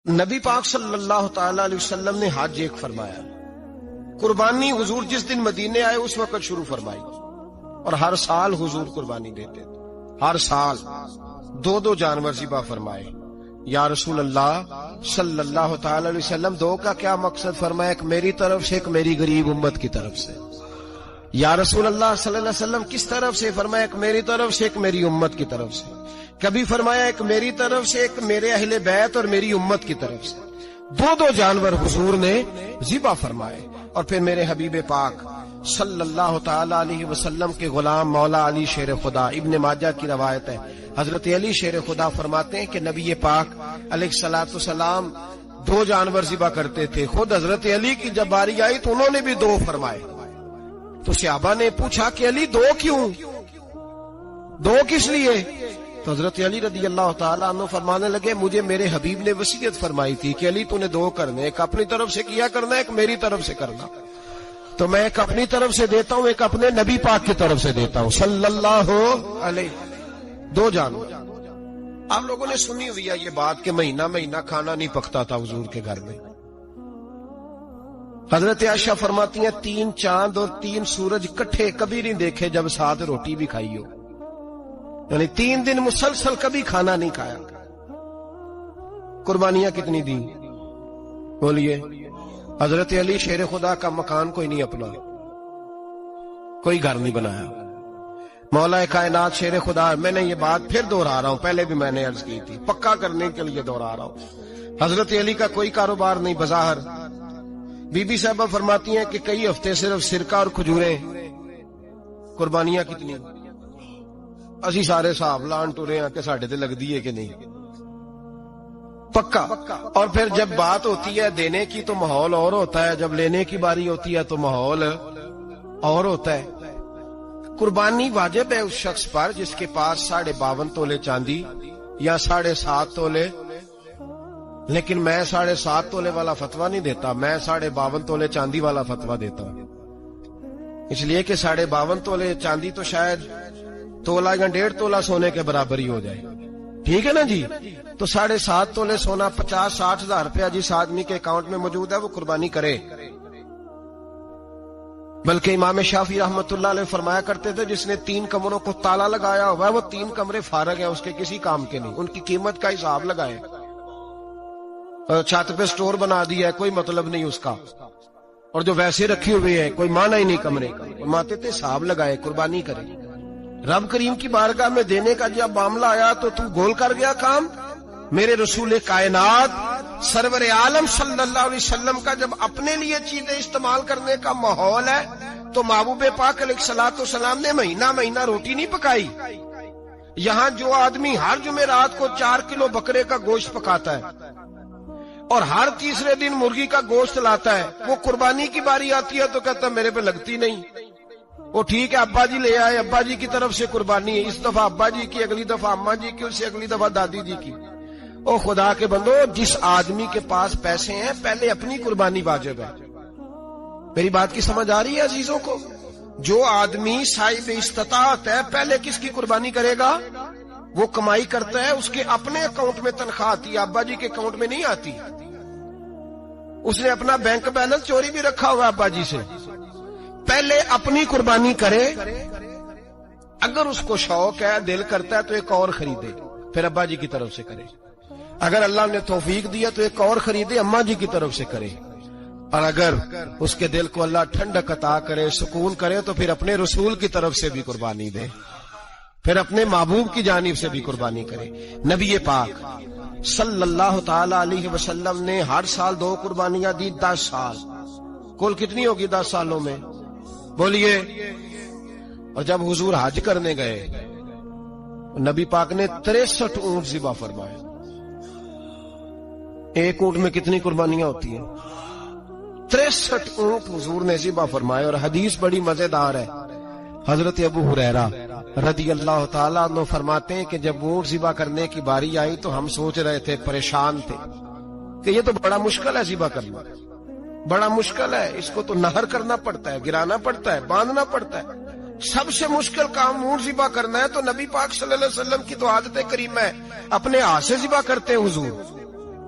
نبی پاک صلی اللہ تعالی علیہ وسلم نے حج ایک فرمایا، قربانی حضور جس دن مدینے آئے اس وقت شروع فرمائی، اور ہر سال حضور قربانی دیتے تھے، ہر سال 2 جانور ذبح فرمائے۔ یا رسول اللہ صلی اللہ تعالی علیہ وسلم 2 کا کیا مقصد فرمایا؟ ایک میری طرف سے، ایک میری غریب امت کی طرف سے۔ یا رسول اللہ صلی اللہ علیہ وسلم کس طرف سے فرمایا؟ ایک میری طرف سے، ایک میری امت کی طرف سے۔ کبھی فرمایا ایک میری طرف سے، ایک میرے اہل بیت اور میری امت کی طرف سے۔ 2 جانور حضور نے ذبح فرمائے، اور پھر میرے حبیب پاک صلی اللہ تعالی علیہ وسلم کے غلام مولا علی شیر خدا، ابن ماجہ کی روایت ہے، حضرت علی شیر خدا فرماتے ہیں کہ نبی پاک علیہ الصلوۃ والسلام 2 جانور ذبح کرتے تھے۔ خود حضرت علی کی جب باری آئی تو انہوں نے بھی 2 فرمائے۔ تو صحابہ نے پوچھا کہ علی 2 کیوں؟ 2 کس لیے؟ تو حضرت علی رضی اللہ تعالیٰ عنہ فرمانے لگے مجھے میرے حبیب نے وصیت فرمائی تھی کہ علی تو نے 2 کرنے، ایک اپنی طرف سے کیا کرنا، ایک میری طرف سے کرنا۔ تو میں ایک اپنی طرف سے دیتا ہوں، ایک اپنے نبی پاک کی طرف سے دیتا ہوں صلی اللہ علیہ۔ 2 جانور۔ آپ لوگوں نے سنی ہوئی ہے یہ بات کہ مہینہ کھانا نہیں پکتا تھا حضور کے گھر میں۔ حضرت عائشہ فرماتی ہیں 3 چاند اور 3 سورج کٹھے کبھی نہیں دیکھے جب ساتھ روٹی بھی کھائی ہو، یعنی 3 دن مسلسل کبھی کھانا نہیں کھایا۔ قربانیاں کتنی دی بولیے؟ حضرت علی شیر خدا کا مکان کوئی نہیں اپنا، کوئی گھر نہیں بنایا۔ مولا کائنات شیر خدا، میں نے یہ بات پھر دوہرا رہا ہوں، پہلے بھی میں نے عرض کی تھی، پکا کرنے کے لیے دوہرا رہا ہوں۔ حضرت علی کا کوئی کاروبار نہیں بظاہر۔ بی بی صاحبہ فرماتی ہیں کہ کئی ہفتے صرف سرکہ اور کھجوریں۔ قربانیاں کتنی؟ اسی سارے صاحب لان ٹورے ہیں کہ ساڑھے تے لگ دیئے کہ نہیں، پکا۔ اور پھر جب بات ہوتی ہے دینے کی تو ماحول اور ہوتا ہے، جب لینے کی باری ہوتی ہے تو ماحول اور ہوتا ہے۔ قربانی واجب ہے اس شخص پر جس کے پاس 52.5 تولے چاندی یا 7.5 تولے، لیکن میں 7.5 تولے والا فتویٰ نہیں دیتا، میں 52.5 تولے چاندی والا فتویٰ دیتا ہوں، اس لیے کہ 52.5 تولے چاندی تو شاید تولہ یا 1.5 تولہ سونے کے برابر ہی ہو جائے، ٹھیک ہے نا جی؟ تو 7.5 تولے سونا 50-60 ہزار روپیہ جس آدمی کے اکاؤنٹ میں موجود ہے وہ قربانی کرے۔ بلکہ امام شافعی رحمۃ اللہ علیہ فرمایا کرتے تھے جس نے 3 کمروں کو تالا لگایا ہوا ہے وہ 3 کمرے فارغ ہیں، اس کے کسی کام کے نہیں، ان کی قیمت کا حساب لگائے۔ چھت پہ سٹور بنا دیا ہے، کوئی مطلب نہیں اس کا، اور جو ویسے رکھی ہوئے ہیں کوئی معنی ہی نہیں کمرے کا، فرماتے تھے حساب لگائے، قربانی کرے۔ رب کریم کی بارگاہ میں دینے کا جب معاملہ آیا تو گول کر گیا کام۔ میرے رسول کائنات سرور عالم صلی اللہ علیہ وسلم کا جب اپنے لیے چیزیں استعمال کرنے کا ماحول ہے تو محبوب پاک علیہ الصلوۃ والسلام نے مہینہ روٹی نہیں پکائی۔ یہاں جو آدمی ہر جمعرات کو 4 کلو بکرے کا گوشت پکاتا ہے اور ہر تیسرے دن مرغی کا گوشت لاتا ہے، وہ قربانی کی باری آتی ہے تو کہتا ہے میرے پہ لگتی نہیں۔ وہ ٹھیک ہے ابا جی لے آئے، ابا جی کی طرف سے قربانی ہے، اس دفعہ ابا جی کی، اگلی دفعہ اماں جی کی، اس سے اگلی دفعہ دادی جی کی۔ او خدا کے بندو، جس آدمی کے پاس پیسے ہیں پہلے اپنی قربانی واجب ہے۔ میری بات کی سمجھ آ رہی ہے عزیزوں کو؟ جو آدمی صاحب استطاعت ہے پہلے کس کی قربانی کرے گا؟ وہ کمائی کرتا ہے، اس کے اپنے اکاؤنٹ میں تنخواہ آتی ہے، ابا جی کے اکاؤنٹ میں نہیں آتی۔ اس نے اپنا بینک بیلنس چوری بھی رکھا ہوا ابا جی سے۔ پہلے اپنی قربانی کرے، اگر اس کو شوق ہے، دل کرتا ہے تو ایک اور خریدے، پھر ابا جی کی طرف سے کرے۔ اگر اللہ نے توفیق دیا تو ایک اور خریدے، اماں جی کی طرف سے کرے۔ اور اگر اس کے دل کو اللہ ٹھنڈک عطا کرے، سکون کرے، تو پھر اپنے رسول کی طرف سے بھی قربانی دے، پھر اپنے محبوب کی جانب سے بھی قربانی کرے۔ نبی پاک صلی اللہ تعالی علیہ وسلم نے ہر سال 2 قربانیاں دی، 10 سال، کل کتنی ہوگی 10 سالوں میں بولیے؟ اور جب حضور حج کرنے گئے نبی پاک نے 63 اونٹ ذبح فرمائے۔ ایک اونٹ میں کتنی قربانیاں ہوتی ہیں؟ 63 اونٹ حضور نے ذبح فرمائے۔ اور حدیث بڑی مزیدار ہے، حضرت ابو ہریرہ رضی اللہ تعالیٰ عنہ فرماتے ہیں کہ جب اونٹ ذبح کرنے کی باری آئی تو ہم سوچ رہے تھے، پریشان تھے کہ یہ تو بڑا مشکل ہے ذبح کرنا، بڑا مشکل ہے، اس کو تو نہر کرنا پڑتا ہے، گرانا پڑتا ہے، باندھنا پڑتا ہے، سب سے مشکل کام اونٹ ذبح کرنا ہے۔ تو نبی پاک صلی اللہ علیہ وسلم کی تو عادت کریم ہے، اپنے ہاتھ سے ذبح کرتے ہیں حضور،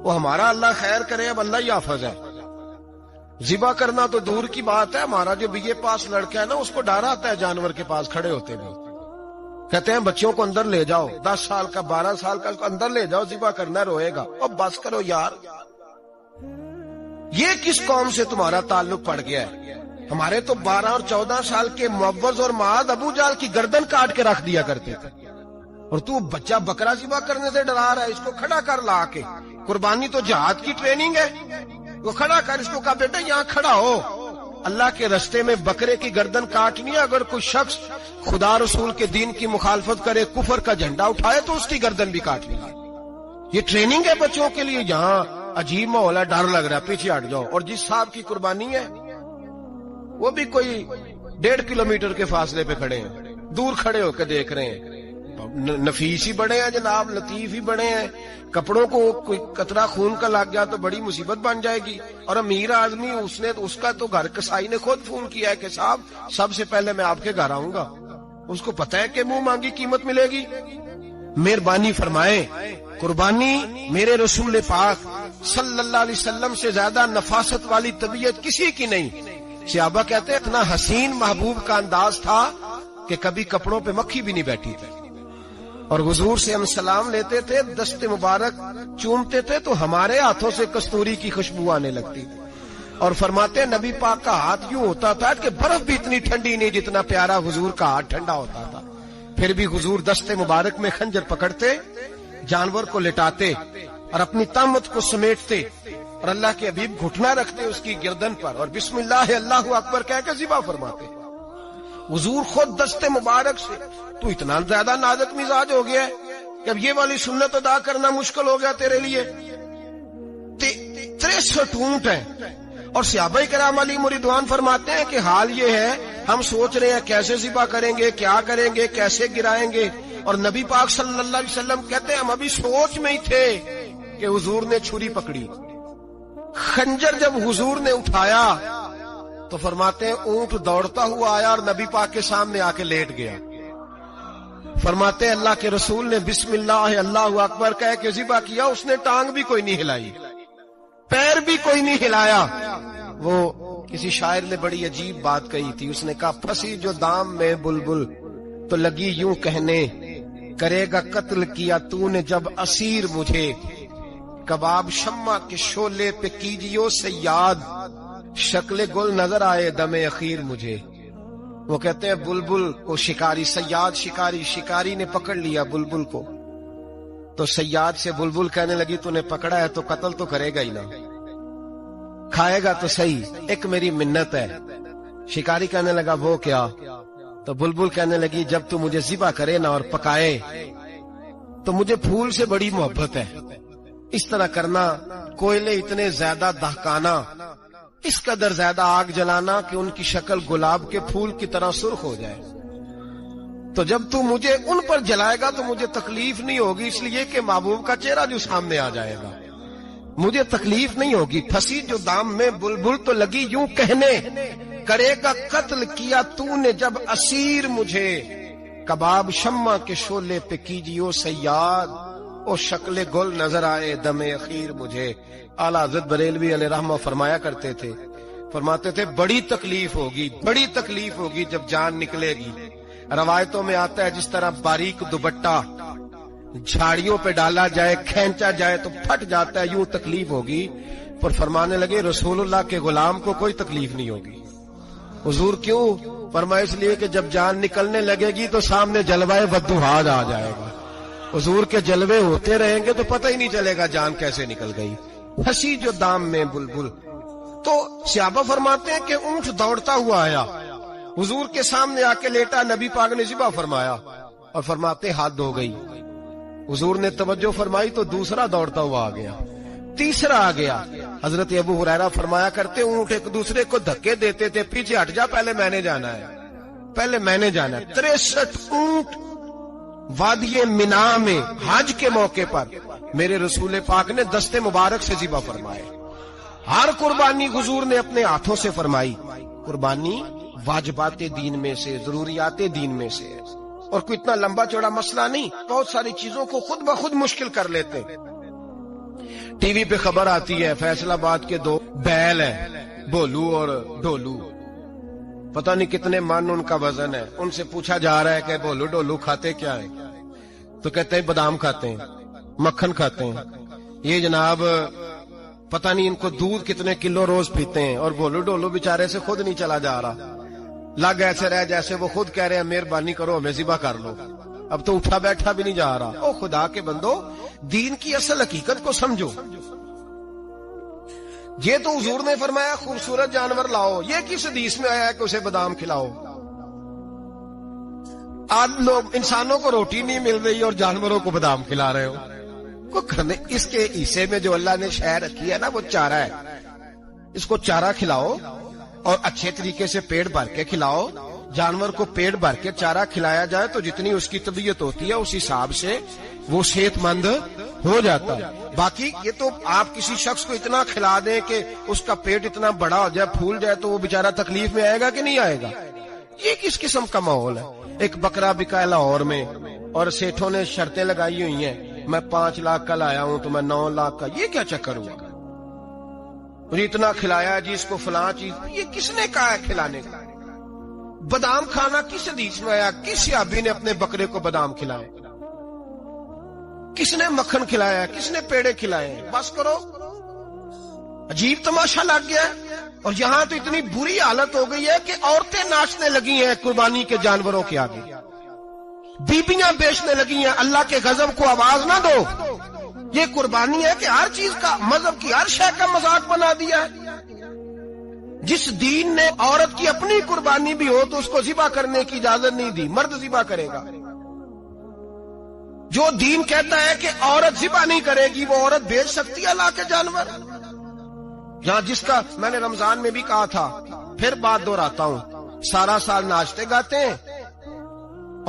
وہ ہمارا اللہ خیر کرے، اب اللہ ہی حافظ ہے. ذبح کرنا تو دور کی بات ہے، ہمارا جو بی اے پاس لڑکا ہے نا، اس کو ڈر آتا ہے جانور کے پاس کھڑے ہوتے بھی. کہتے ہیں بچوں کو اندر لے جاؤ، 10 سال کا 12 سال کا، اس کو اندر لے جاؤ، ذبح کرنا روئے گا. اب بس کرو یار، یہ کس قوم سے تمہارا تعلق پڑ گیا ہے؟ ہمارے تو 12 اور 14 سال کے معوذ اور معاذ ابو جال کی گردن کاٹ کے رکھ دیا کرتے تھے، اور تو بچہ بکرا ذبح کرنے سے ڈرا رہا ہے. اس کو کھڑا کر لا کے، قربانی تو جہاد کی ٹریننگ ہے، وہ کھڑا کر، اس کو کہا بیٹا یہاں کھڑا ہو، اللہ کے رستے میں بکرے کی گردن کاٹنی ہے. اگر کوئی شخص خدا رسول کے دین کی مخالفت کرے، کفر کا جھنڈا اٹھائے، تو اس کی گردن بھی کاٹنی ہے. یہ ٹریننگ ہے بچوں کے لیے. یہاں عجیب ماحول ہے، ڈر لگ رہا ہے، پیچھے ہٹ جاؤ. اور جس صاحب کی قربانی ہے وہ بھی کوئی 1.5 کلومیٹر کے فاصلے پہ کھڑے ہیں، دور کھڑے ہو کے دیکھ رہے ہیں. نفیس ہی بڑے ہیں جناب، لطیف ہی بڑے ہیں. کپڑوں کو کوئی قطرہ خون کا لگ گیا تو بڑی مصیبت بن جائے گی. اور امیر آدمی، اس کا تو گھر کسائی نے خود فون کیا ہے کہ صاحب سب سے پہلے میں آپ کے گھر آؤں گا. اس کو پتہ ہے کہ منہ مانگی قیمت ملے گی. مہربانی فرمائیں، قربانی میرے رسول پاک صلی اللہ علیہ وسلم سے زیادہ نفاست والی طبیعت کسی کی نہیں. صحابہ کہتے ہیں اتنا حسین محبوب کا انداز تھا کہ کبھی کپڑوں پہ مکھی بھی نہیں بیٹھی تھی. اور حضور سے ہم سلام لیتے تھے، دست مبارک چومتے تھے تو ہمارے ہاتھوں سے کستوری کی خوشبو آنے لگتی تھی. اور فرماتے نبی پاک کا ہاتھ یوں ہوتا تھا کہ برف بھی اتنی ٹھنڈی نہیں جتنا پیارا حضور کا ہاتھ ٹھنڈا ہوتا تھا. پھر بھی حضور دست مبارک میں خنجر پکڑتے، جانور کو لٹاتے اور اپنی طامت کو سمیٹتے، اور اللہ کے حبیب گھٹنا رکھتے اس کی گردن پر، اور بسم اللہ اللہ اکبر کہہ کے ذبح فرماتے. حضور خود دست مبارک سے. تو اتنا زیادہ نازک مزاج ہو گیا ہے کہ اب یہ والی سنت ادا کرنا مشکل ہو گیا تیرے لیے. 63 اونٹ ہیں. اور صحابہ کرام علیہم رضوان فرماتے ہیں کہ حال یہ ہے، ہم سوچ رہے ہیں کیسے ذبح کریں گے، کیا کریں گے، کیسے گرائیں گے. اور نبی پاک صلی اللہ علیہ وسلم کہتے ہیں ہم ابھی سوچ میں ہی تھے کہ حضور نے چھری پکڑی. خنجر جب حضور نے اٹھایا تو فرماتے ہیں اونٹ دوڑتا ہوا آیا اور نبی پاک کے سامنے آ کے لیٹ گیا. فرماتے ہیں اللہ کے رسول نے بسم اللہ اللہ اکبر کہہ کے ذبح کیا. اس نے ٹانگ بھی کوئی نہیں ہلائی، پیر بھی کوئی نہیں ہلایا. وہ کسی شاعر نے بڑی عجیب بات کہی تھی. اس نے کہا پھنسی جو دام میں بلبل تو لگی یوں کہنے، کرے گا قتل کیا تو نے جب اسیر مجھے، کباب شمع کے شولے پہ کیجیو سیاد، شکل گل نظر آئے دم اخیر مجھے. وہ کہتے ہیں بلبل کو شکاری، سیاد شکاری نے پکڑ لیا بلبل کو، تو سیاد سے بلبل کہنے لگی تو نے پکڑا ہے تو قتل تو کرے گا ہی نا، کھائے گا تو صحیح، ایک میری منت ہے. شکاری کہنے لگا وہ کیا؟ تو بلبل کہنے لگی جب تو مجھے ذبح کرے نا اور پکائے تو مجھے پھول سے بڑی محبت ہے. اس طرح کرنا، کوئلے اتنے زیادہ دہکانا، اس قدر زیادہ آگ جلانا کہ ان کی شکل گلاب کے پھول کی طرح سرخ ہو جائے. تو جب تو مجھے ان پر جلائے گا تو مجھے تکلیف نہیں ہوگی، اس لیے کہ محبوب کا چہرہ جو سامنے آ جائے گا مجھے تکلیف نہیں ہوگی. پھنسی جو دام میں بلبل تو لگی یوں کہنے، کرے گا قتل کیا تو نے جب اسیر مجھے، کباب شمع کے شولے پہ کیجیو سیاد، او شکل گل نظر آئے دم اخیر مجھے. اعلیٰ حضرت بریلوی علیہ رحمہ فرمایا کرتے تھے، فرماتے تھے بڑی تکلیف ہوگی جب جان نکلے گی. روایتوں میں آتا ہے جس طرح باریک دوپٹہ جھاڑیوں پہ ڈالا جائے، کھینچا جائے تو پھٹ جاتا ہے، یوں تکلیف ہوگی. پر فرمانے لگے رسول اللہ کے غلام کو کوئی تکلیف نہیں ہوگی. حضور کیوں؟ فرمایا اس لیے کہ جب جان نکلنے لگے گی تو سامنے جلوہ وضحاج آ جائے گا. حضور کے جلوے ہوتے رہیں گے تو پتہ ہی نہیں چلے گا جان کیسے نکل گئی. پھنسی جو دام میں بلبل. تو صحابہ فرماتے ہیں کہ اونٹ دوڑتا ہوا آیا، حضور کے سامنے آ کے لیٹا، نبی پاک نے ذبح فرمایا اور فرماتے حد ہو گئی. حضور نے توجہ فرمائی تو دوسرا دوڑتا ہوا آ گیا، تیسرا آ گیا. حضرت ابو ہریرہ فرمایا کرتے اونٹ ایک دوسرے کو دھکے دیتے تھے، پیچھے ہٹ جا، پہلے میں نے جانا ہے. 63 اونٹ وادی منا میں حج کے موقع پر میرے رسول پاک نے دست مبارک سے ذبح فرمائے. ہر قربانی حضور نے اپنے ہاتھوں سے فرمائی. قربانی واجبات دین میں سے، ضروریات دین میں سے ہے، اور کوئی اتنا لمبا چوڑا مسئلہ نہیں. بہت ساری چیزوں کو خود بخود مشکل کر لیتے. ٹی وی پہ خبر آتی ہے فیصل آباد کے 2 بیل ہیں، بولو اور ڈولو، پتہ نہیں کتنے من ان کا وزن ہے. ان سے پوچھا جا رہا ہے کہ بولو ڈولو کھاتے کیا ہیں؟ تو کہتے ہیں بادام کھاتے ہیں، مکھن کھاتے ہیں. یہ جناب پتہ نہیں ان کو دودھ کتنے کلو روز پیتے ہیں، اور بولو ڈولو بیچارے سے خود نہیں چلا جا رہا، لگ ایسے رہ جیسے وہ خود کہہ رہے ہیں مہربانی کرو ہمیں ذبح کر لو، اب تو اٹھا بیٹھا بھی نہیں جا رہا. او خدا کے بندو، دین کی اصل حقیقت کو سمجھو. یہ تو حضور نے فرمایا خوبصورت جانور لاؤ، یہ کس حدیث میں آیا ہے کہ اسے بادام کھلاؤ؟ آج لوگ انسانوں کو روٹی نہیں مل رہی اور جانوروں کو بادام کھلا رہے ہو. کو کرنے اس کے حصے میں جو اللہ نے شے رکھی ہے نا وہ چارہ ہے، اس کو چارہ کھلاؤ اور اچھے طریقے سے پیٹ بھر کے کھلاؤ. جانور کو پیٹ بھر کے چارہ کھلایا جائے تو جتنی اس کی طبیعت ہوتی ہے اس حساب سے وہ صحت مند ہو جاتا ہے. باقی یہ تو آپ کسی شخص کو اتنا کھلا دیں کہ اس کا پیٹ اتنا بڑا ہو جائے، پھول جائے، تو وہ بیچارہ تکلیف میں آئے گا کہ نہیں آئے گا؟ یہ کس قسم کا ماحول ہے؟ ایک بکرا بکا لاہور میں اور سیٹھوں نے شرطیں لگائی ہوئی ہیں، میں 5 لاکھ کا لایا ہوں تو میں 9 لاکھ کا. یہ کیا چکر ہوا؟ مجھے اتنا کھلایا جی اس کو فلاں چیز. یہ کس نے کہا ہے کھلانے کا؟ بادام کھانا کس حدیث میں آیا؟ کس صحابی نے اپنے بکرے کو بادام کھلائے؟ کس نے مکھن کھلایا؟ کس نے پیڑے کھلائے؟ بس کرو، عجیب تماشا لگ گیا ہے. اور یہاں تو اتنی بری حالت ہو گئی ہے کہ عورتیں ناچنے لگی ہیں قربانی کے جانوروں کے آگے، بیبیاں بیچنے لگی ہیں. اللہ کے غضب کو آواز نہ دو. یہ قربانی ہے کہ ہر چیز کا، مذہب کی ہر شے کا مذاق بنا دیا ہے. جس دین نے عورت کی اپنی قربانی بھی ہو تو اس کو ذبح کرنے کی اجازت نہیں دی، مرد ذبح کرے گا. جو دین کہتا ہے کہ عورت ذبح نہیں کرے گی وہ عورت بیچ سکتی ہے اللہ کے جانور. یہاں جس کا میں نے رمضان میں بھی کہا تھا، پھر بات دہراتا ہوں، سارا سال ناچتے گاتے ہیں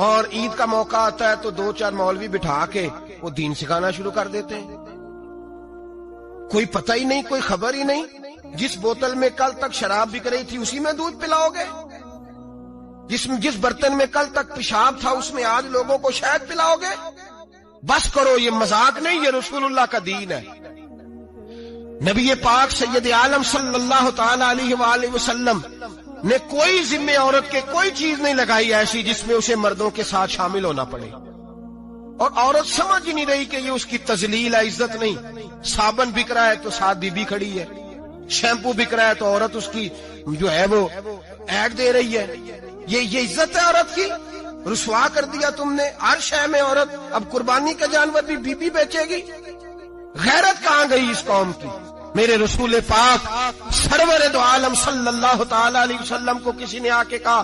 اور عید کا موقع آتا ہے تو 2-4 مولوی بٹھا کے وہ دین سکھانا شروع کر دیتے ہیں. کوئی پتہ ہی نہیں، کوئی خبر ہی نہیں. جس بوتل میں کل تک شراب بک رہی تھی اسی میں دودھ پلاؤ گے؟ جس برتن میں کل تک پیشاب تھا اس میں آج لوگوں کو شہد پلاؤ گے؟ بس کرو، یہ مذاق نہیں، یہ رسول اللہ کا دین ہے. نبی پاک سید عالم صلی اللہ تعالی علیہ وآلہ وسلم نے کوئی ذمہ عورت کے کوئی چیز نہیں لگائی ایسی جس میں اسے مردوں کے ساتھ شامل ہونا پڑے. اور عورت سمجھ ہی نہیں رہی کہ یہ اس کی تذلیل ہے، عزت نہیں. صابن بک رہا ہے تو ساتھ بی بی کھڑی ہے، شیمپو بک رہا ہے تو عورت اس کی جو ہے وہ ایڈ دے رہی ہے. یہ عزت ہے عورت کی؟ رسوا کر دیا تم نے ہر شے میں عورت. اب قربانی کا جانور بھی بی بی بیچے گی؟ غیرت کہاں گئی اس قوم کی؟ میرے رسول پاک سرور دو عالم صلی اللہ تعالی علیہ وسلم کو کسی نے آ کے کہا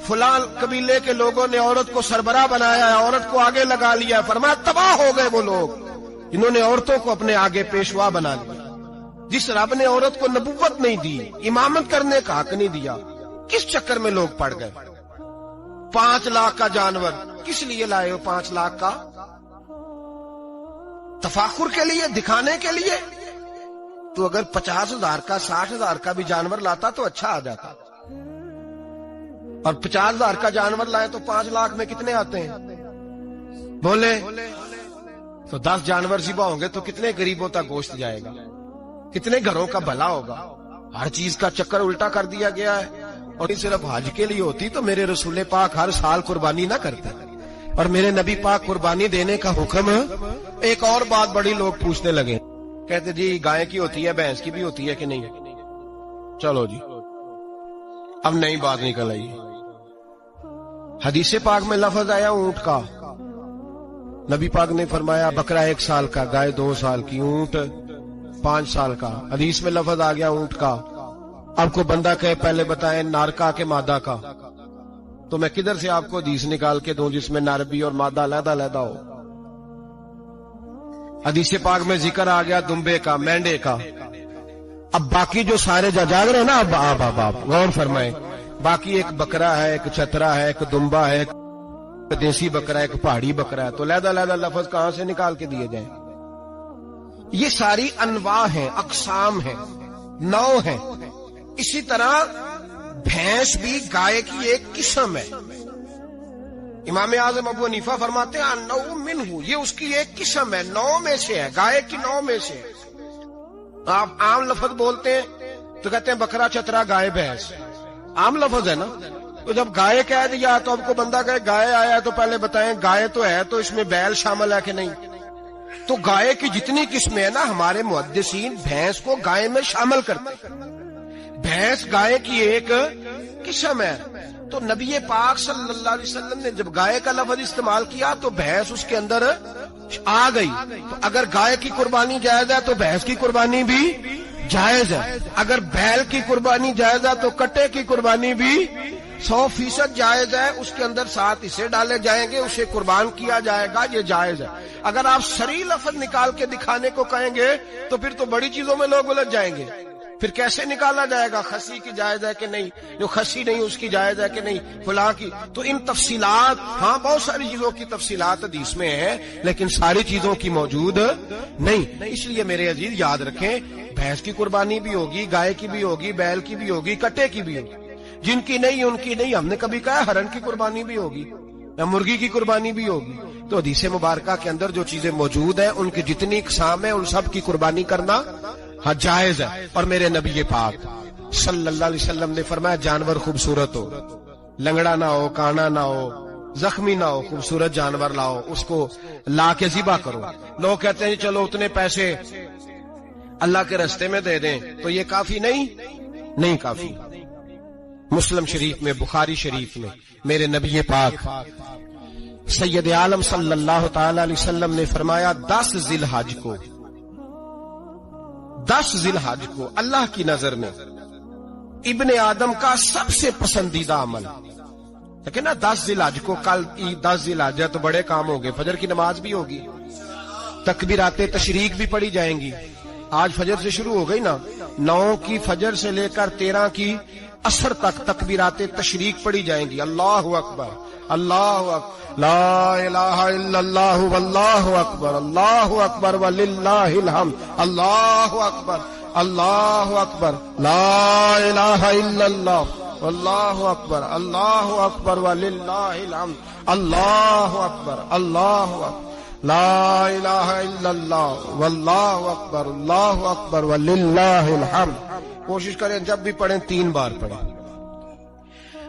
فلاں قبیلے کے لوگوں نے عورت کو سربراہ بنایا ہے، عورت کو آگے لگا لیا. فرمایا تباہ ہو گئے وہ لوگ جنہوں نے عورتوں کو اپنے آگے پیشوا بنا لیا. جس رب نے عورت کو نبوت نہیں دی، امامت کرنے کا حق نہیں دیا، کس چکر میں لوگ پڑ گئے؟ 5 لاکھ کا جانور کس لیے لائے ہو؟ 5 لاکھ کا تفاخر کے لیے، دکھانے کے لیے؟ تو اگر 50,000 کا 60,000 کا بھی جانور لاتا تو اچھا آ جاتا. اور 50,000 کا جانور لائے تو 5 لاکھ میں کتنے آتے ہیں؟ بولے تو 10 جانور ذبح ہوں گے تو کتنے غریبوں تک گوشت جائے گا؟ کتنے گھروں کا بھلا ہوگا؟ ہر چیز کا چکر الٹا کر دیا گیا ہے. اور صرف حج کے لیے ہوتی تو میرے رسول پاک ہر سال قربانی نہ کرتے. اور میرے نبی پاک قربانی دینے کا حکم. ایک اور بات بڑی لوگ پوچھنے لگے، کہتے جی گائے کی ہوتی ہے، بھینس کی بھی ہوتی ہے کہ نہیں؟ چلو جی اب نئی بات نکل آئی. حدیث پاک میں لفظ آیا اونٹ کا. نبی پاک نے فرمایا بکرا 1 سال کا، گائے 2 سال کی، اونٹ 5 سال کا. حدیث میں لفظ آ گیا اونٹ کا. آپ کو بندہ کہے پہلے بتائیں نر کا کہ مادہ کا، تو میں کدھر سے آپ کو حدیث نکال کے دوں جس میں نر بھی اور مادہ علیحدہ علیحدہ ہو؟ حدیث پاک میں ذکر آ گیا دمبے کا، مینڈے کا. اب باقی جو سارے جاگ رہے ہیں نا، اب غور فرمائیں، باقی ایک بکرا ہے، ایک چترا ہے، ایک دمبا ہے، ایک دیسی بکرا ہے، ایک پہاڑی بکرا ہے، تو علیحدہ علیحدہ لفظ کہاں سے نکال کے دیے جائیں؟ یہ ساری انواع ہیں، اقسام ہیں، نوع ہیں. اسی طرح بھینس بھی گائے کی ایک قسم ہے. امام اعظم ابو حنیفہ فرماتے ہیں نوع منہ، یہ اس کی ایک قسم ہے، نوع میں سے ہے، گائے کی نوع میں سے. آپ عام لفظ بولتے ہیں تو کہتے ہیں بکرا چترا گائے بھینس، عام لفظ ہے نا. تو جب گائے کہہ دیا تو اب کو بندہ کہے گائے آیا تو پہلے بتائیں گائے تو ہے تو اس میں بیل شامل ہے کہ نہیں. تو گائے کی جتنی قسمیں ہیں نا ہمارے محدثین بھینس کو گائے میں شامل کرتے ہیں. بھینس گائے کی ایک قسم ہے. تو نبی پاک صلی اللہ علیہ وسلم نے جب گائے کا لفظ استعمال کیا تو بھینس اس کے اندر آ گئی. تو اگر گائے کی قربانی جائز ہے تو بھینس کی قربانی بھی جائز ہے. اگر بیل کی قربانی جائز ہے تو کٹے کی قربانی بھی 100% جائز ہے. اس کے اندر 7 حصے ڈالے جائیں گے، اسے قربان کیا جائے گا، یہ جائز ہے. اگر آپ صریح لفظ نکال کے دکھانے کو کہیں گے تو پھر تو بڑی چیزوں میں لوگ الجھ جائیں گے. پھر کیسے نکالا جائے گا خسی کی جائز ہے کہ نہیں، جو خسی نہیں اس کی جائز ہے کہ نہیں، فلاں کی. تو ان تفصیلات، ہاں بہت ساری چیزوں کی تفصیلات حدیث میں ہیں لیکن ساری چیزوں کی موجود نہیں. اس لیے میرے عزیز یاد رکھیں، بھینس کی قربانی بھی ہوگی، گائے کی بھی ہوگی، بیل کی بھی ہوگی، کٹے کی بھی ہوگی. جن کی نہیں ان کی نہیں. ہم نے کبھی کہا ہرن کی قربانی بھی ہوگی یا مرغی کی قربانی بھی ہوگی. تو حدیث مبارکہ کے اندر جو چیزیں موجود ہیں ان کی جتنی اقسام ہیں ان سب کی قربانی کرنا ہاں جائز ہے. اور میرے نبی پاک صلی اللہ علیہ وسلم نے فرمایا جانور خوبصورت ہو، لنگڑا نہ ہو، کانا نہ ہو، زخمی نہ ہو، خوبصورت جانور لاؤ، اس کو لا کے ذبح کرو. لوگ کہتے ہیں چلو اتنے پیسے اللہ کے راستے میں دے دیں تو یہ کافی نہیں کافی. مسلم شریف میں، بخاری شریف میں میرے نبی پاک سید عالم صلی اللہ تعالی علیہ وسلم نے فرمایا 10 ذی الحج کو اللہ کی نظر میں ابن آدم کا سب سے پسندیدہ عمل. لیکن نا 10 ذی الحج کو، کل 10 ذی الحج ہے تو بڑے کام ہوں گے. فجر کی نماز بھی ہوگی، تکبیرات تشریق بھی پڑھی جائیں گی. آج فجر سے شروع ہو گئی نا، 9 کی فجر سے لے کر 13 کی عصر تک تکبیرات تشریق پڑھی جائیں گی. اللہ اکبر، اللہ اکبر، لا الہ الا اللہ واللہ اکبر، اللہ اکبر وللہ الحمد، اللہ اکبر، اللہ اکبر، لا الہ الا اللہ واللہ اکبر، اللہ اکبر وللہ الحمد، اللہ اکبر، اللہ اکبر، لا الہ الا اللہ واللہ اکبر، اللہ اکبر وللہ الحمد. کوشش کریں جب بھی پڑھیں 3 بار پڑھیں.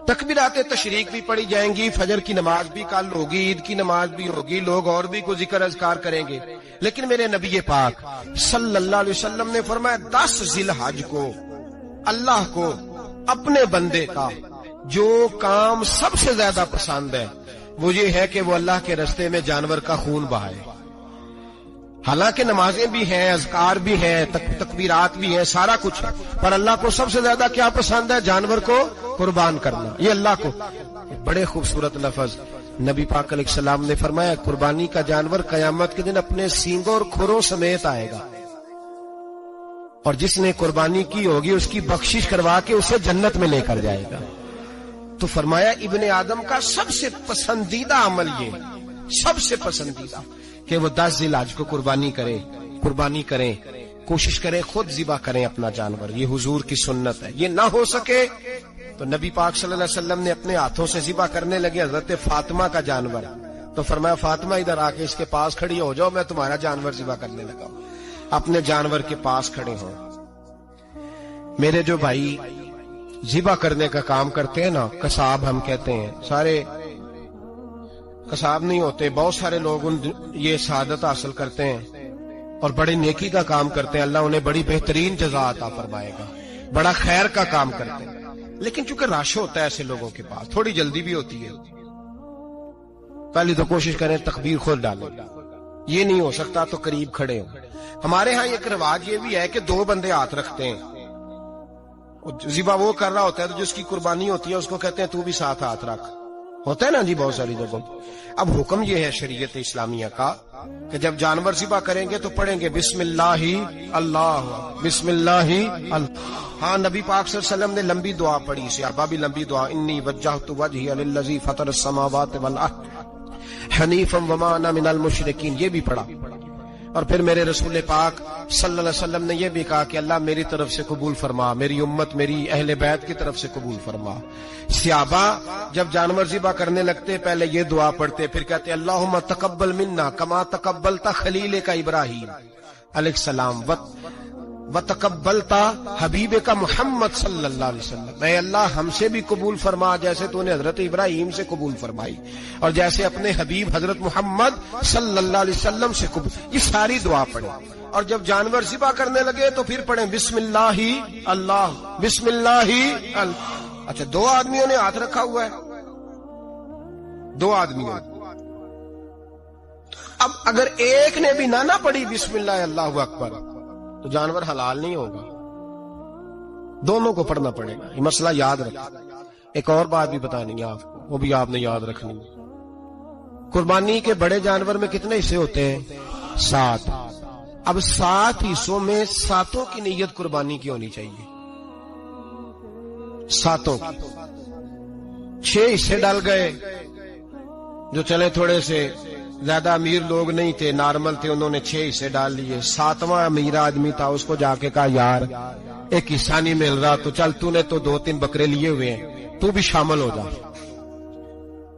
تکبیرات تشریق بھی پڑھی جائیں گی، فجر کی نماز بھی کل ہوگی، عید کی نماز بھی ہوگی، لوگ اور بھی کوئی ذکر اذکار کریں گے. لیکن میرے نبی پاک صلی اللہ علیہ وسلم نے فرمایا 10 ذی الحج کو اللہ کو اپنے بندے کا جو کام سب سے زیادہ پسند ہے وہ یہ ہے کہ وہ اللہ کے راستے میں جانور کا خون بہائے. حالانکہ نمازیں بھی ہیں، اذکار بھی ہیں، تکبیرات بھی ہیں، سارا کچھ ہے، پر اللہ کو سب سے زیادہ کیا پسند ہے؟ جانور کو قربان کرنا. یہ اللہ کو بڑے خوبصورت لفظ نبی پاک علیہ السلام نے فرمایا قربانی کا جانور قیامت کے دن اپنے سینگوں اور کھروں سمیت آئے گا، اور جس نے قربانی کی ہوگی اس کی بخشش کروا کے اسے جنت میں لے کر جائے گا. تو فرمایا ابن آدم کا سب سے پسندیدہ عمل یہ، سب سے پسندیدہ، کہ وہ 10 ذی الحج کو قربانی کریں، کوشش کریں خود ذبح کریں اپنا جانور. یہ حضور کی سنت ہے. یہ نہ ہو سکے تو نبی پاک صلی اللہ علیہ وسلم نے اپنے ہاتھوں سے ذبح کرنے لگے حضرت فاطمہ کا جانور. تو فرمایا فاطمہ ادھر آ کے اس کے پاس کھڑی ہو جاؤ، میں تمہارا جانور ذبح کرنے لگا ہوں. اپنے جانور کے پاس کھڑے ہوں. میرے جو بھائی ذبح کرنے کا کام کرتے ہیں نا، قصاب ہم کہتے ہیں، سارے قصاب نہیں ہوتے، بہت سارے لوگ یہ سعادت حاصل کرتے ہیں اور بڑے نیکی کا کام کرتے ہیں. اللہ انہیں بڑی بہترین جزا عطا فرمائے گا، بڑا خیر کا کام کرتے ہیں. لیکن چونکہ رش ہوتا ہے ایسے لوگوں کے پاس، تھوڑی جلدی بھی ہوتی ہے. پہلی تو کوشش کریں تکبیر خود ڈالیں، یہ نہیں ہو سکتا تو قریب کھڑے ہوں. ہمارے ہاں ایک رواج یہ بھی ہے کہ 2 بندے ہاتھ رکھتے ہیں. ذبح وہ کر رہا ہوتا ہے تو جس کی قربانی ہوتی ہے اس کو کہتے ہیں تو بھی ساتھ ہاتھ رکھ. ہوتا ہے نا جی بہت ساری جگہوں. اب حکم یہ ہے شریعت اسلامیہ کا کہ جب جانور ذبح کریں گے تو پڑھیں گے بسم اللہ اللہ، بسم اللہ اللہ. ہاں نبی پاک صلی اللہ علیہ وسلم نے لمبی دعا پڑھی، صحابہ بھی لمبی دعا، انی وجہت وجہی للذی فطر السماوات والارض حنیفا وما انا من المشرکین، یہ بھی پڑھا. اور پھر میرے رسول پاک صلی اللہ علیہ وسلم نے یہ بھی کہا کہ اللہ میری طرف سے قبول فرما، میری امت، میری اہل بیت کی طرف سے قبول فرما. صحابہ جب جانور ذبح کرنے لگتے پہلے یہ دعا پڑھتے، پھر کہتے اللہم تقبل منا کما تقبلت خلیلک ابراہیم علیہ السلام وتقبلتا حبیب کا محمد صلی اللہ علیہ وسلم، اے اللہ ہم سے بھی قبول فرما جیسے تو نے حضرت ابراہیم سے قبول فرمائی اور جیسے اپنے حبیب حضرت محمد صلی اللہ علیہ وسلم سے قبول. یہ ساری دعا پڑھیں اور جب جانور ذبح کرنے لگے تو پھر پڑھیں بسم اللہ اللہ بسم اللہ اللہ. اچھا 2 آدمیوں نے ہاتھ رکھا ہوا ہے، 2 آدمیوں. اب اگر ایک نے بھی نہ پڑھی بسم اللہ اللہ اکبر تو جانور حلال نہیں ہوگا، دونوں کو پڑھنا پڑے گا. یہ مسئلہ یاد رکھیں. ایک اور بات بھی بتانی ہے آپ کو، وہ بھی آپ نے یاد رکھنی ہے. قربانی کے بڑے جانور میں کتنے حصے ہوتے ہیں؟ 7. اب 7 حصوں میں 7 کی نیت قربانی کی ہونی چاہیے. 7 کی 6 حصے ڈال گئے، جو چلے تھوڑے سے زیادہ امیر لوگ نہیں تھے، نارمل تھے، انہوں نے 6 حصے ڈال لیے. 7واں امیر آدمی تھا، اس کو جا کے کہا یار ایک حصہ نہیں مل رہا تو چل تو نے تو 2-3 بکرے لیے ہوئے ہیں تو بھی شامل ہو جا.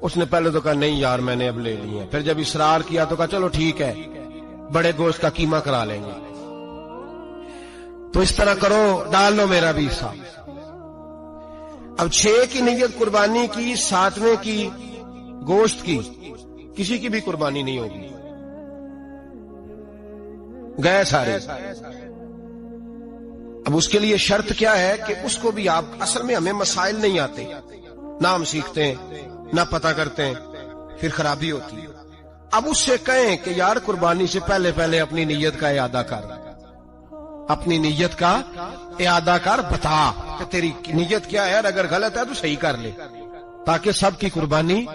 اس نے پہلے تو کہا نہیں یار میں نے اب لے لیے ہیں. پھر جب اصرار کیا تو کہا چلو ٹھیک ہے بڑے گوشت کا قیمہ کرا لیں گے. تو اس طرح کرو ڈال لو میرا بھی حصہ. اب 6 کی نیت قربانی کی، 7ویں کی گوشت کی، کسی کی بھی قربانی نہیں ہوگی، گئے سارے. اب اس کے لیے شرط کیا ہے کہ اس کو بھی آپ، اصل میں ہمیں مسائل نہیں آتے، نہ ہم سیکھتے ہیں نہ پتہ کرتے ہیں، پھر خرابی ہوتی ہے. اب اس سے کہیں کہ یار قربانی سے پہلے اپنی نیت کا اعادہ کر، اپنی نیت کا اعادہ کر، بتا کہ تیری نیت کیا ہے، اگر غلط ہے تو صحیح کر لے، تاکہ سب کی قربانی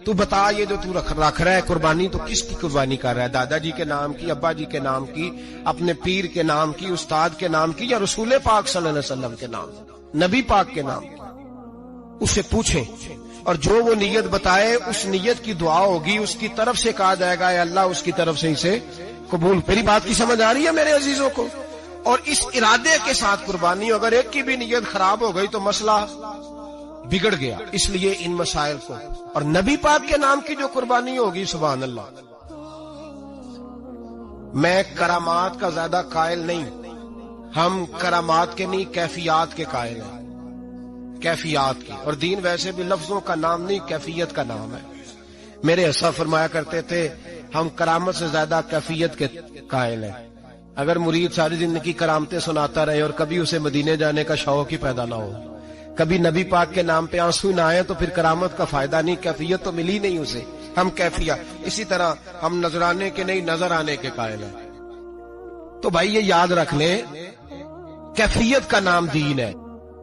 تو بتا. یہ جو تو رکھ رہا ہے قربانی تو کس کی قربانی کر رہا ہے؟ دادا جی کے نام کی، ابا جی کے نام کی، اپنے پیر کے نام کی، استاد کے نام کی، یا رسول پاک صلی اللہ علیہ وسلم کے نام، نبی پاک کے نام کی؟ اس سے پوچھیں اور جو وہ نیت بتائے اس نیت کی دعا ہوگی، اس کی طرف سے کہا جائے گا اے اللہ اس کی طرف سے اسے قبول. میری بات کی سمجھ آ رہی ہے میرے عزیزوں کو؟ اور اس ارادے کے ساتھ قربانی، اگر ایک کی بھی نیت خراب ہو گئی تو مسئلہ بگڑ گیا. اس لیے ان مسائل کو، اور نبی پاک کے نام کی جو قربانی ہوگی سبحان اللہ. میں کرامات کا زیادہ قائل نہیں، ہم کرامات کے نہیں کیفیات کے قائل ہیں، کیفیات کی. اور دین ویسے بھی لفظوں کا نام نہیں کیفیت کا نام ہے. میرے ایسا فرمایا کرتے تھے ہم کرامت سے زیادہ کیفیت کے قائل ہیں. اگر مرید ساری زندگی کرامتیں سناتا رہے اور کبھی اسے مدینے جانے کا شوق ہی پیدا نہ ہو، کبھی نبی پاک کے نام پہ آنسو نہ آئے، تو پھر کرامت کا فائدہ نہیں، کیفیت تو ملی نہیں اسے. ہم کیفیت. اسی طرح ہم نظرانے کے نہیں نظر آنے کے قائل ہیں. تو بھائی یہ یاد رکھ لیں کیفیت کا نام دین ہے.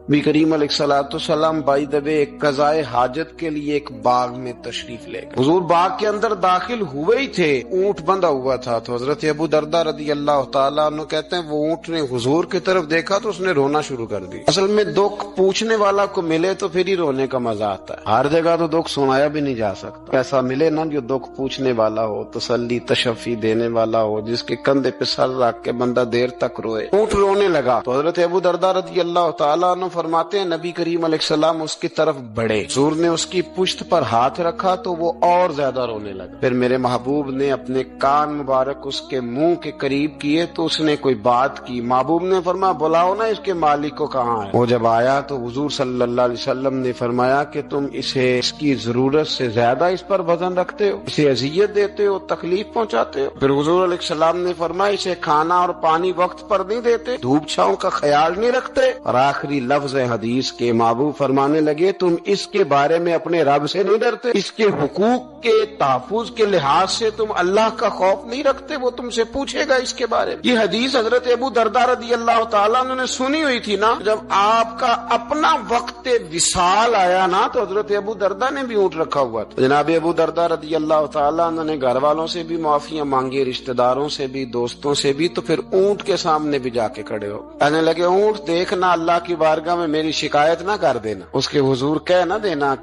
نبی کریم علیہ الصلوۃ والسلام بائی دبے ایک قضائے حاجت کے لیے ایک باغ میں تشریف لے گئے. حضور باغ کے اندر داخل ہوئے ہی تھے، اونٹ بندھا ہوا تھا. تو حضرت ابو درداء رضی اللہ تعالیٰ عنہ کہتے ہیں وہ اونٹ نے حضور کی طرف دیکھا تو اس نے رونا شروع کر دی. اصل میں دکھ پوچھنے والا کو ملے تو پھر ہی رونے کا مزہ آتا ہے. ہر جگہ تو دکھ سنایا بھی نہیں جا سکتا. ایسا ملے نا جو دکھ پوچھنے والا ہو، تسلی تشفی دینے والا ہو، جس کے کندھے پہ سر رکھ کے بندہ دیر تک روئے. اونٹ رونے لگا تو حضرت ابو درداء رضی اللہ تعالیٰ عنہ فرماتے ہیں نبی کریم علیہ السلام اس کی طرف بڑھے، حضور نے اس کی پشت پر ہاتھ رکھا تو وہ اور زیادہ رونے لگا. پھر میرے محبوب نے اپنے کان مبارک اس کے منہ کے قریب کیے تو اس نے کوئی بات کی. محبوب نے فرمایا بلاؤ نا اس کے مالک کو کہاں ہے. وہ جب آیا تو حضور صلی اللہ علیہ وسلم نے فرمایا کہ تم اسے اس کی ضرورت سے زیادہ اس پر وزن رکھتے ہو، اسے اذیت دیتے ہو، تکلیف پہنچاتے ہو. پھر حضور علیہ السلام نے فرمایا اسے کھانا اور پانی وقت پر نہیں دیتے، دھوپ چھاؤں کا خیال نہیں رکھتے. اور آخری لفظ حدیث کے محبوب فرمانے لگے تم اس کے بارے میں اپنے رب سے نہیں ڈرتے، اس کے حقوق کے تحفظ کے لحاظ سے تم اللہ کا خوف نہیں رکھتے، وہ تم سے پوچھے گا اس کے بارے میں. یہ حدیث حضرت ابو درداء رضی اللہ تعالیٰ عنہ نے سنی ہوئی تھی نا. جب آپ کا اپنا وقت وصال آیا نا تو حضرت ابو درداء نے بھی اونٹ رکھا ہوا تھا. جناب ابو درداء رضی اللہ تعالیٰ عنہ نے گھر والوں سے بھی معافیاں مانگی، رشتہ داروں سے بھی، دوستوں سے بھی. تو پھر اونٹ کے سامنے بھی جا کے کھڑے ہو کہنے لگے اونٹ دیکھنا اللہ کی بارگاہ میں میری شکایت نہ کر دینا، اس کے حضور کہہ نہ دینا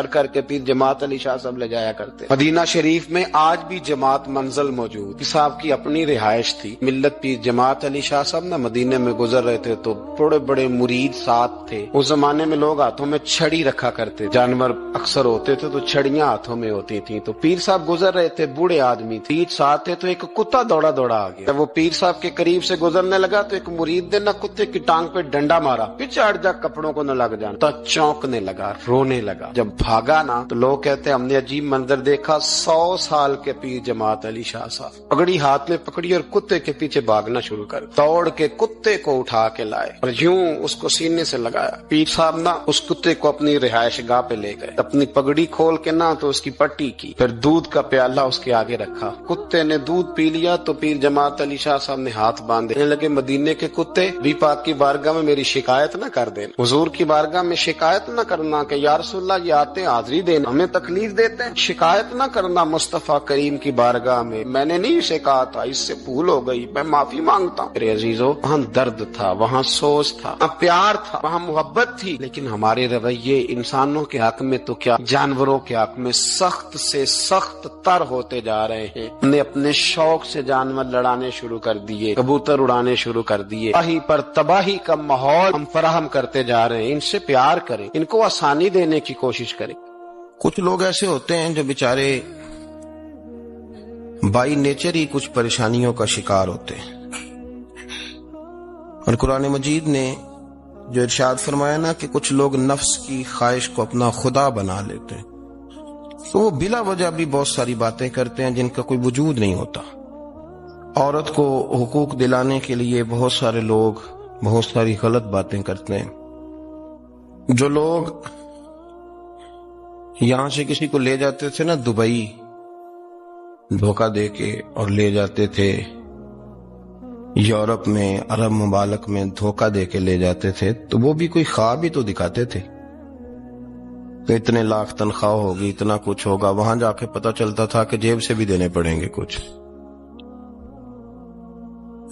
کر کر کے پیر جماعت علی شاہ صاحب لے جایا کرتے. مدینہ شریف میں آج بھی جماعت منزل موجود. صاحب کی اپنی رہائش تھی. ملت پیر جماعت علی شاہ صاحب نا مدینے میں گزر رہے تھے تو بڑے بڑے مرید ساتھ تھے. اس زمانے میں لوگ ہاتھوں میں چھڑی رکھا کرتے, جانور اکثر ہوتے تھے تو چھڑیاں ہاتھوں میں ہوتی تھیں. تو پیر صاحب گزر رہے تھے, بوڑھے آدمی تھے, ساتھ تھے, تو ایک کتا دوڑا دوڑا آ گیا. جب وہ پیر صاحب کے قریب سے گزرنے لگا تو ایک مرید نے نہ کتے کی ٹانگ پہ ڈنڈا مارا, پیچھے ہٹ جا, کپڑوں کو نہ لگ جانا. تو چونکنے لگا, رونے لگا. جب بھاگا نا تو لوگ کہتے ہم نے عجیب منظر دیکھا. 100 سال کے پیر جماعت علی شاہ صاحب پگڑی ہاتھ میں پکڑی اور کتے کے پیچھے بھاگنا شروع کر, دوڑ کے کتے کو اٹھا کے لائے اور یوں اس کو سینے سے لگایا. پیر صاحب نا اس کتے کو اپنی رہائش گاہ پہ لے گئے, اپنی پگڑی کھول کے نا تو اس کی پٹی کی, پھر دودھ کا پیالہ اس کے آگے رکھا. کتے نے دودھ پی لیا تو پیر جماعت علی شاہ صاحب نے ہاتھ باندھے. کہنے لگے مدینے کے کتے بھی پاک کی بارگاہ میں میری شکایت نہ کر دینا, حضور کی بارگاہ میں شکایت نہ کرنا کہ یا رسول اللہ یہ آتے ہیں حاضری دینا, ہمیں تکلیف دیتے ہیں. شکایت نہ کرنا مصطفیٰ کریم کی بارگاہ میں نے نہیں اسے کہا تھا, اس سے بھول ہو گئی, میں معافی مانگتا ہوں. میرے عزیزو, وہاں درد تھا, وہاں سوز تھا, وہاں پیار تھا, وہاں محبت تھی. لیکن ہمارے رویے انسانوں کے حق میں تو کیا جانوروں کے حق میں سخت سے سخت تر ہوتے جا رہے ہیں. ہم نے اپنے شوق سے جانور لڑانے شروع کر دیے, کبوتر اڑانے شروع کر دیے. تباہی پر تباہی کا ماحول ہم فراہم کرتے جا رہے ہیں. ان سے پیار کریں, ان کو آسانی دینے کی کوشش کریں. کچھ لوگ ایسے ہوتے ہیں جو بیچارے بائی نیچر ہی کچھ پریشانیوں کا شکار ہوتے ہیں, اور قرآن مجید نے جو ارشاد فرمایا نا کہ کچھ لوگ نفس کی خواہش کو اپنا خدا بنا لیتے ہیں, تو وہ بلا وجہ بھی بہت ساری باتیں کرتے ہیں جن کا کوئی وجود نہیں ہوتا. عورت کو حقوق دلانے کے لیے بہت سارے لوگ بہت ساری غلط باتیں کرتے ہیں. جو لوگ یہاں سے کسی کو لے جاتے تھے نا دبئی, دھوکہ دے کے, اور لے جاتے تھے یورپ میں, عرب ممالک میں دھوکہ دے کے لے جاتے تھے, تو وہ بھی کوئی خواب ہی تو دکھاتے تھے کہ اتنے لاکھ تنخواہ ہوگی, اتنا کچھ ہوگا. وہاں جا کے پتہ چلتا تھا کہ جیب سے بھی دینے پڑیں گے کچھ.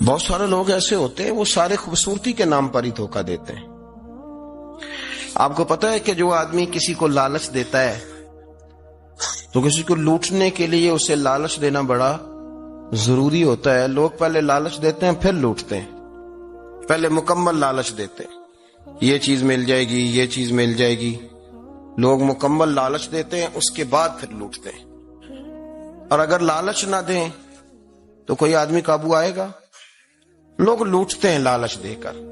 بہت سارے لوگ ایسے ہوتے ہیں, وہ سارے خوبصورتی کے نام پر ہی دھوکہ دیتے ہیں. آپ کو پتہ ہے کہ جو آدمی کسی کو لالچ دیتا ہے تو کسی کو لوٹنے کے لیے اسے لالچ دینا بڑا ضروری ہوتا ہے. لوگ پہلے لالچ دیتے ہیں پھر لوٹتے ہیں, پہلے مکمل لالچ دیتے ہیں, یہ چیز مل جائے گی, یہ چیز مل جائے گی. لوگ مکمل لالچ دیتے ہیں, اس کے بعد پھر لوٹتے ہیں. اور اگر لالچ نہ دیں تو کوئی آدمی قابو آئے گا؟ لوگ لوٹتے ہیں لالچ دے کر.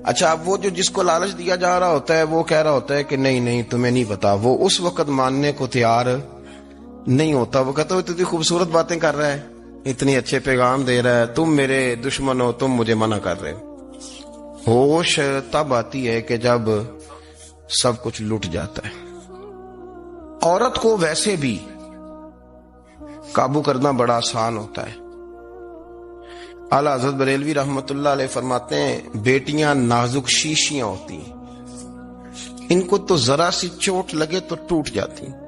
اچھا, اب وہ جو جس کو لالچ دیا جا رہا ہوتا ہے وہ کہہ رہا ہوتا ہے کہ نہیں نہیں تمہیں نہیں پتا, وہ اس وقت ماننے کو تیار نہیں ہوتا. وہ کہتا ہے اتنی خوبصورت باتیں کر رہا ہے, اتنی اچھے پیغام دے رہا ہے, تم میرے دشمن ہو, تم مجھے منع کر رہے ہو. ہوش تب آتی ہے کہ جب سب کچھ لٹ جاتا ہے. عورت کو ویسے بھی قابو کرنا بڑا آسان ہوتا ہے. اعلیٰ حضرت بریلوی رحمت اللہ علیہ فرماتے ہیں بیٹیاں نازک شیشیاں ہوتی ہیں, ان کو تو ذرا سی چوٹ لگے تو ٹوٹ جاتی ہیں.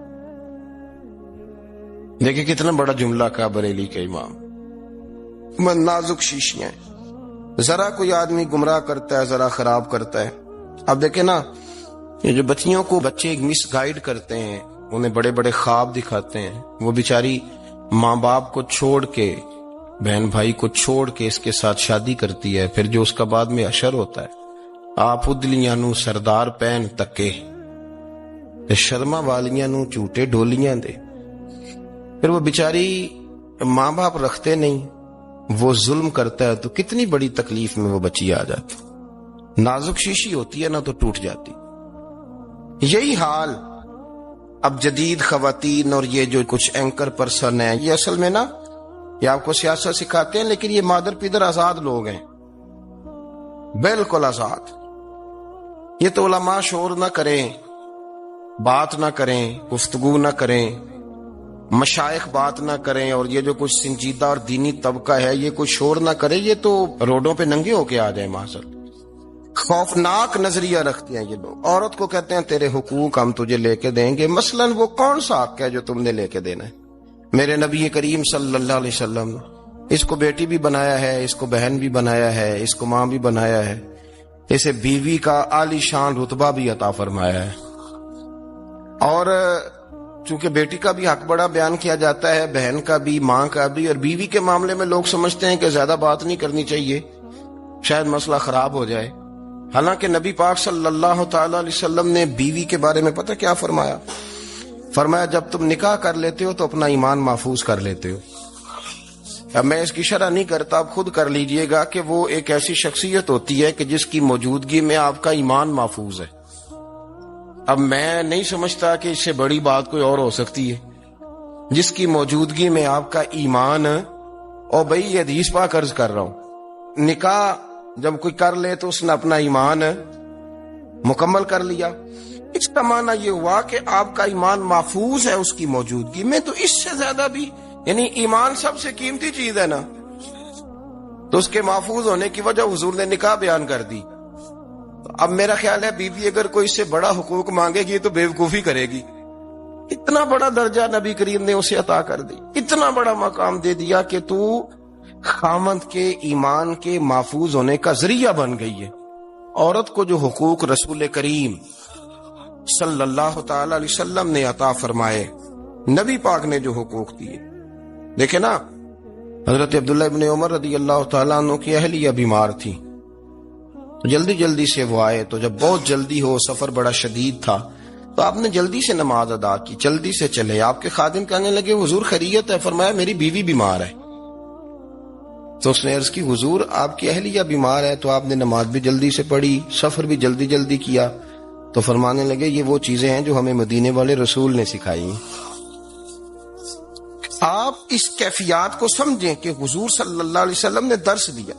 دیکھیں کتنا بڑا جملہ کہا بریلی کے امام, نازک شیشیاں ہیں. ذرا کوئی آدمی گمراہ کرتا ہے, ذرا خراب کرتا ہے. اب دیکھیں نا, یہ جو بچیوں کو بچے مس گائیڈ کرتے ہیں, انہیں بڑے بڑے خواب دکھاتے ہیں, وہ بیچاری ماں باپ کو چھوڑ کے, بہن بھائی کو چھوڑ کے اس کے ساتھ شادی کرتی ہے. پھر جو اس کا بعد میں اشر ہوتا ہے, آپ ادلیاں نو سردار پہن تکے, شرما والیاں نو جھوٹے ڈولیاں دے. پھر وہ بیچاری ماں باپ رکھتے نہیں, وہ ظلم کرتا ہے, تو کتنی بڑی تکلیف میں وہ بچی آ جاتی. نازک شیشی ہوتی ہے نا تو ٹوٹ جاتی. یہی حال اب جدید خواتین اور یہ جو کچھ اینکر پرسن ہیں, یہ اصل میں نا یہ آپ کو سیاست سکھاتے ہیں, لیکن یہ مادر پیدر آزاد لوگ ہیں, بالکل آزاد. یہ تو علماء شور نہ کریں, بات نہ کریں, گفتگو نہ کریں, مشائخ بات نہ کریں, اور یہ جو کچھ سنجیدہ اور دینی طبقہ ہے یہ کوئی شور نہ کرے, یہ تو روڈوں پہ ننگے ہو کے آ جائیں. معذر خوفناک نظریہ رکھتے ہیں یہ لوگ. عورت کو کہتے ہیں تیرے حقوق ہم تجھے لے کے دیں گے. مثلاً وہ کون سا حق ہے جو تم نے لے کے دینا ہے؟ میرے نبی کریم صلی اللہ علیہ وسلم نے اس کو بیٹی بھی بنایا ہے, اس کو بہن بھی بنایا ہے, اس کو ماں بھی بنایا ہے, اسے بیوی کا عالی شان رتبہ بھی عطا فرمایا ہے. اور چونکہ بیٹی کا بھی حق بڑا بیان کیا جاتا ہے، بہن کا بھی، ماں کا بھی، اور بیوی کے معاملے میں لوگ سمجھتے ہیں کہ زیادہ بات نہیں کرنی چاہیے، شاید مسئلہ خراب ہو جائے. حالانکہ نبی پاک صلی اللہ تعالی علیہ وسلم نے بیوی کے بارے میں پتہ کیا فرمایا؟ فرمایا جب تم نکاح کر لیتے ہو تو اپنا ایمان محفوظ کر لیتے ہو. اب میں اس کی شرح نہیں کرتا، آپ خود کر لیجئے گا کہ وہ ایک ایسی شخصیت ہوتی ہے کہ جس کی موجودگی میں آپ کا ایمان محفوظ ہے. اب میں نہیں سمجھتا کہ اس سے بڑی بات کوئی اور ہو سکتی ہے، جس کی موجودگی میں آپ کا ایمان. اور بھائی یہ حدیث پاک عرض کر رہا ہوں، نکاح جب کوئی کر لے تو اس نے اپنا ایمان مکمل کر لیا. اس کا معنی یہ ہوا کہ آپ کا ایمان محفوظ ہے اس کی موجودگی میں. تو اس سے زیادہ بھی، یعنی ایمان سب سے قیمتی چیز ہے نا، تو اس کے محفوظ ہونے کی وجہ حضور نے نکاح بیان کر دی. اب میرا خیال ہے بیوی اگر کوئی اس سے بڑا حقوق مانگے گی تو بیوقوفی کرے گی. اتنا بڑا درجہ نبی کریم نے اسے عطا کر دی، اتنا بڑا مقام دے دیا کہ تو خامند کے ایمان کے محفوظ ہونے کا ذریعہ بن گئی ہے. عورت کو جو حقوق رسول کریم صلی اللہ تعالی علیہ وسلم نے عطا فرمائے، نبی پاک نے جو حقوق دیے، دیکھیں نا، حضرت عبداللہ ابن عمر رضی اللہ تعالیٰ عنہ کی اہلیہ بیمار تھی، تو جلدی جلدی سے وہ آئے. تو جب بہت جلدی ہو، سفر بڑا شدید تھا، تو آپ نے جلدی سے نماز ادا کی، جلدی سے چلے. آپ کے خادم کہنے لگے حضور خیریت ہے؟ فرمایا میری بیوی بیمار ہے. تو اس نے عرض کی حضور آپ کی اہلیہ بیمار ہے، تو آپ نے نماز بھی جلدی سے پڑھی، سفر بھی جلدی جلدی کیا. تو فرمانے لگے یہ وہ چیزیں ہیں جو ہمیں مدینے والے رسول نے سکھائی. آپ اس کیفیات کو سمجھیں کہ حضور صلی اللہ علیہ وسلم نے درس دیا.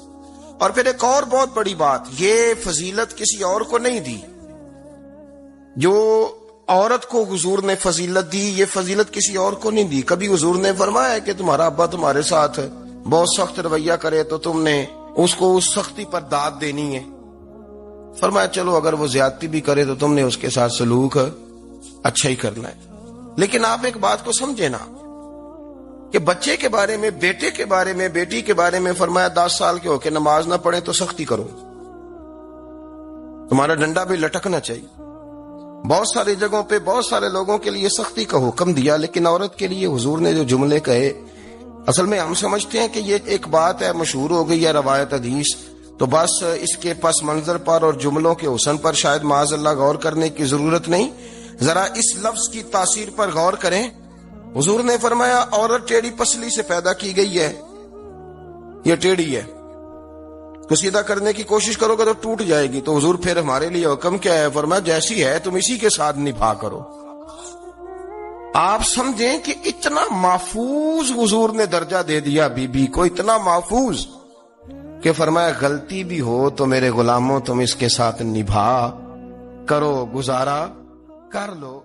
اور پھر ایک اور بہت بڑی بات، یہ فضیلت کسی اور کو نہیں دی. جو عورت کو حضور نے فضیلت دی، یہ فضیلت کسی اور کو نہیں دی. کبھی حضور نے فرمایا کہ تمہارا ابا تمہارے ساتھ بہت سخت رویہ کرے تو تم نے اس کو اس سختی پر داد دینی ہے. فرمایا چلو اگر وہ زیادتی بھی کرے تو تم نے اس کے ساتھ سلوک اچھا ہی کرنا ہے. لیکن آپ ایک بات کو سمجھے نا کہ بچے کے بارے میں، بیٹے کے بارے میں، بیٹی کے بارے میں فرمایا 10 سال کے ہو کے نماز نہ پڑھے تو سختی کرو، تمہارا ڈنڈا بھی لٹکنا چاہیے. بہت ساری جگہوں پہ بہت سارے لوگوں کے لیے سختی کا حکم دیا، لیکن عورت کے لیے حضور نے جو جملے کہے، اصل میں ہم سمجھتے ہیں کہ یہ ایک بات ہے، مشہور ہو گئی ہے روایت حدیث، تو بس اس کے پس منظر پر اور جملوں کے حسن پر شاید معاذ اللہ غور کرنے کی ضرورت نہیں. ذرا اس لفظ کی تاثیر پر غور کریں. حضور نے فرمایا عورت ٹیڑھی پسلی سے پیدا کی گئی ہے، یہ ٹیڑھی ہے، تو سیدھا کرنے کی کوشش کرو گے تو ٹوٹ جائے گی. تو حضور پھر ہمارے لیے حکم کیا ہے؟ فرمایا جیسی ہے تم اسی کے ساتھ نبھا کرو. آپ سمجھیں کہ اتنا محفوظ حضور نے درجہ دے دیا بی بی کو، اتنا محفوظ کہ فرمایا غلطی بھی ہو تو میرے غلاموں تم اس کے ساتھ نبھا کرو، گزارا کر لو.